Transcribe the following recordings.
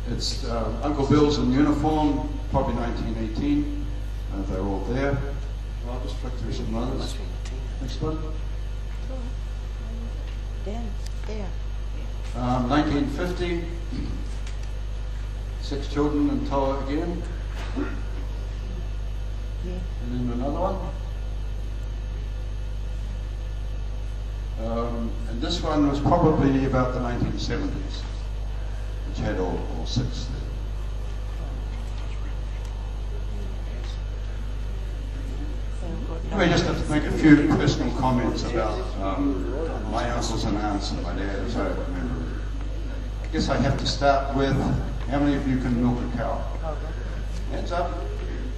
It's Uncle Bill's in uniform, probably 1918. They're all there. I'll just flick through some others. Next one. Dan, there. 1950. 6 children in Toa again. Yeah. And then another one. And this one was probably about the 1970s, which had all 6 there. Anyway, just have to make a few personal comments about my uncles and aunts and my dad, as I remember. I guess I have to start with, how many of you can milk a cow? Hands up.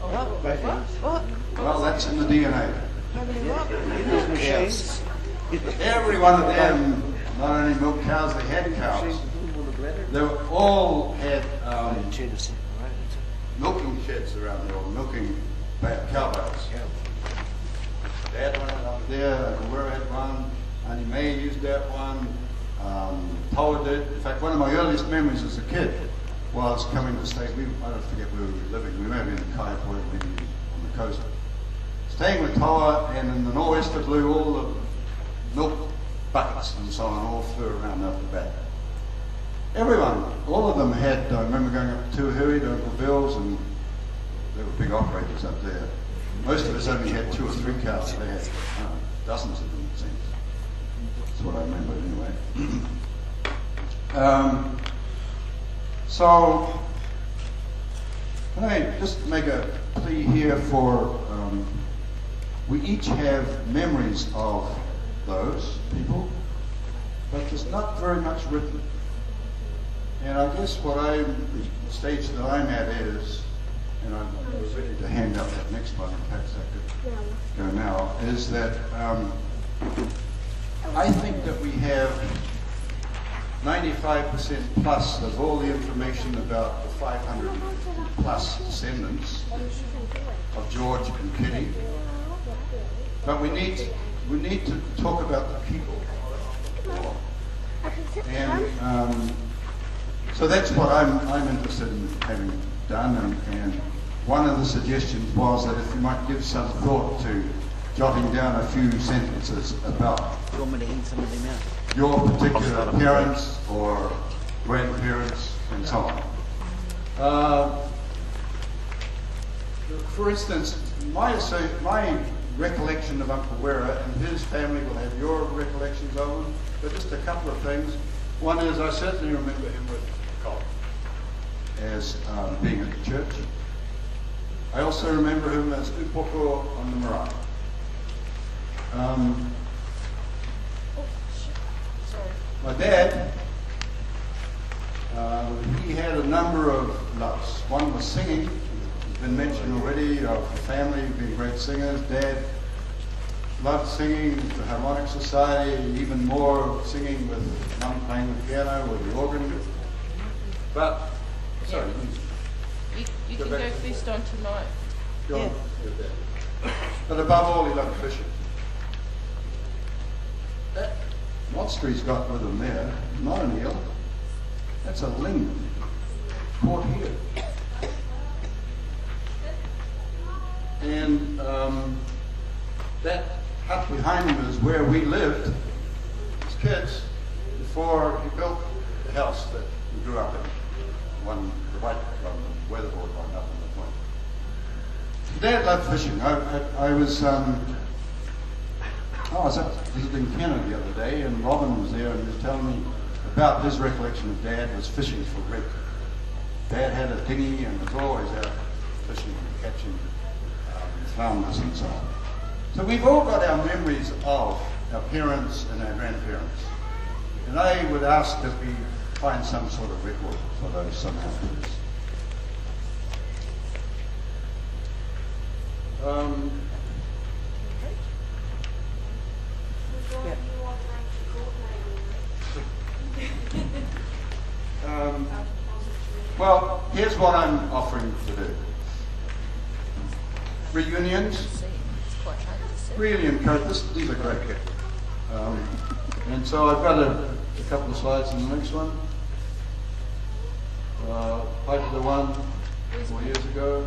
What? Well, that's in the DNA. How many what? Yes. Every one of them not only milked cows, they had cows. They all had milking sheds around there, or milking cow bales. Dad went up there, Wera had one, Auntie May used that one, Toa did. In fact, one of my earliest memories as a kid was coming to stay, I don't forget where we were living, we may have been in Kaiapoi, maybe on the coast. Staying with Toa, and in the nor'wester blew, all the milk buckets and so on all flew around out the back. Everyone, all of them had, I remember going up to Tuahui to Uncle Bill's, and they were big operators up there. Most of us only had 2 or 3 cows. They had dozens of them, it seems. That's what I remember anyway. So, can I just make a plea here for, we each have memories of those people, but there's not very much written. And I guess the stage that I'm at is, and I'm ready to hand out that next one, perhaps I could go now, is that I think that we have 95% plus of all the information about the 500 plus descendants of George and Kitty. But we need to talk about the people. And so that's what I'm interested in having done. And one of the suggestions was that if you might give some thought to jotting down a few sentences about You want me to hand some of them out? your particular parents or grandparents and so on. For instance, my recollection of Uncle Wera and his family will have your recollections of him, but just a couple of things. One is I certainly remember him with Colin as being at the church. I also remember him as Upoko on the marae. My dad, he had a number of loves. One was singing. It's been mentioned already of the family being great singers. Dad loved singing with the Harmonic Society, even more singing with Mum playing the piano or the organ. But, sorry. You can go first on tonight. Go on. But above all, he loved fishing. That monster he's got with him there, not an eel, that's a ling caught here. And that hut behind him is where we lived as kids before he built the house that we grew up in. The white one, the weatherboard one up on the point. Dad loved fishing. I was up visiting Canada the other day, and Robin was there, and he was telling me about his recollection of Dad was fishing for red. Dad had a dinghy and was always out fishing and catching flounders and so on. So we've all got our memories of our parents and our grandparents. And I would ask that we find some sort of record for those somehow. Well, here's what I'm offering to do. Reunions, really encourage. These are great. And so I've got a couple of slides in the next one. Paid the one 4 years ago.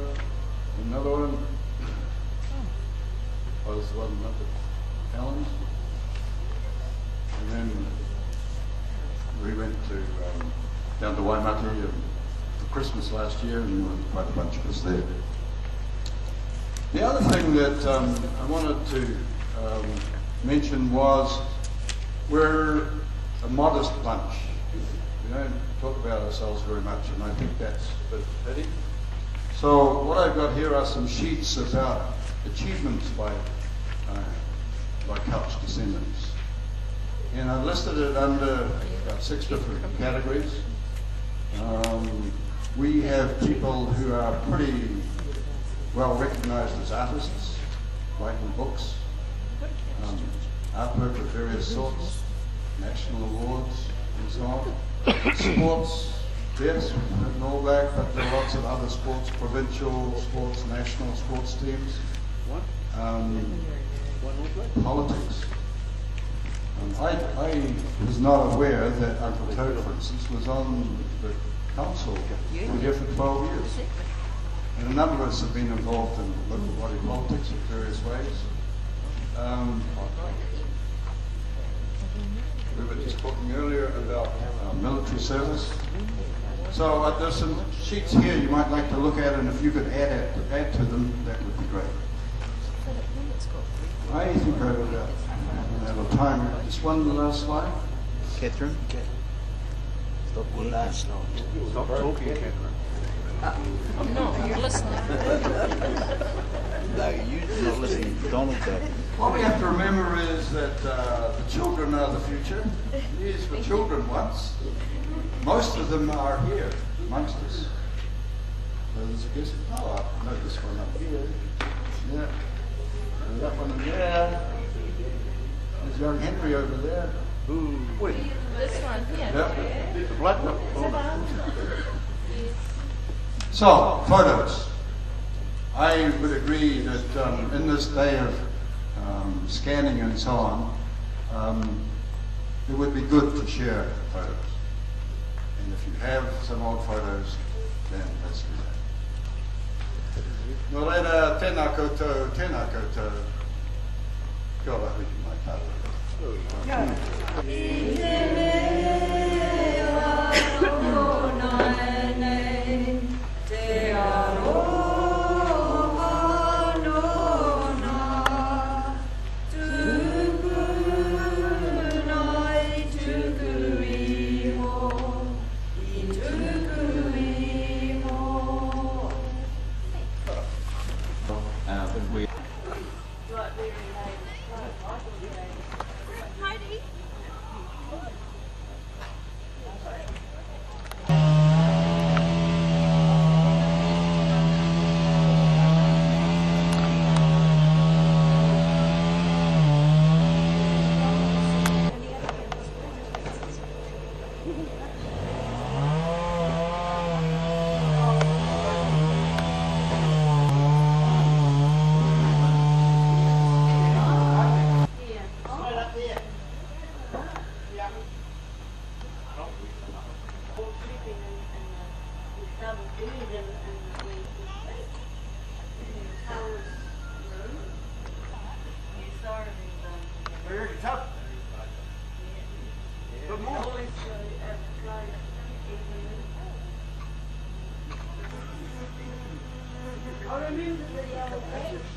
Another one was the one up at Allen's. And then we went to down to Waimate for Christmas last year, and quite a bunch of us there. The other thing that I wanted to mention was we're a modest bunch. We don't talk about ourselves very much, and I think that's a bit pity. So what I've got here are some sheets about achievements by Couch descendants. And I've listed it under about 6 different categories. We have people who are pretty well recognized as artists, writing books, artwork of various sorts, national awards, and so on. Sports, yes, in All Black, but there are lots of other sports, provincial sports, national sports teams. Politics. I was not aware that Uncle Toad, for instance, was on the council. We've been here for 12 years. And a number of us have been involved in local body politics in various ways. We were just talking earlier about military service. So there's some sheets here you might like to look at, and if you could add to them, that would be great. I think I would have a time. Just one last slide. Catherine? Stop one last slide. Stop talking, Catherine. I'm not, I'm listening. No, you're not listening to Donald, though. What we have to remember is that the children are the future. These were children once. Most of them are here amongst us. So there's a guess. Oh, I know this one up here. Yeah. And that one there. There's young Henry over there. Ooh, wait. This one here. Yep. The black one. So, photos. I would agree that in this day of scanning and so on, it would be good to share photos. And if you have some old photos, then let's do that. Nō reira, tēnā koutou, tēnā koutou. Kia ora hui mai tātou. I remember the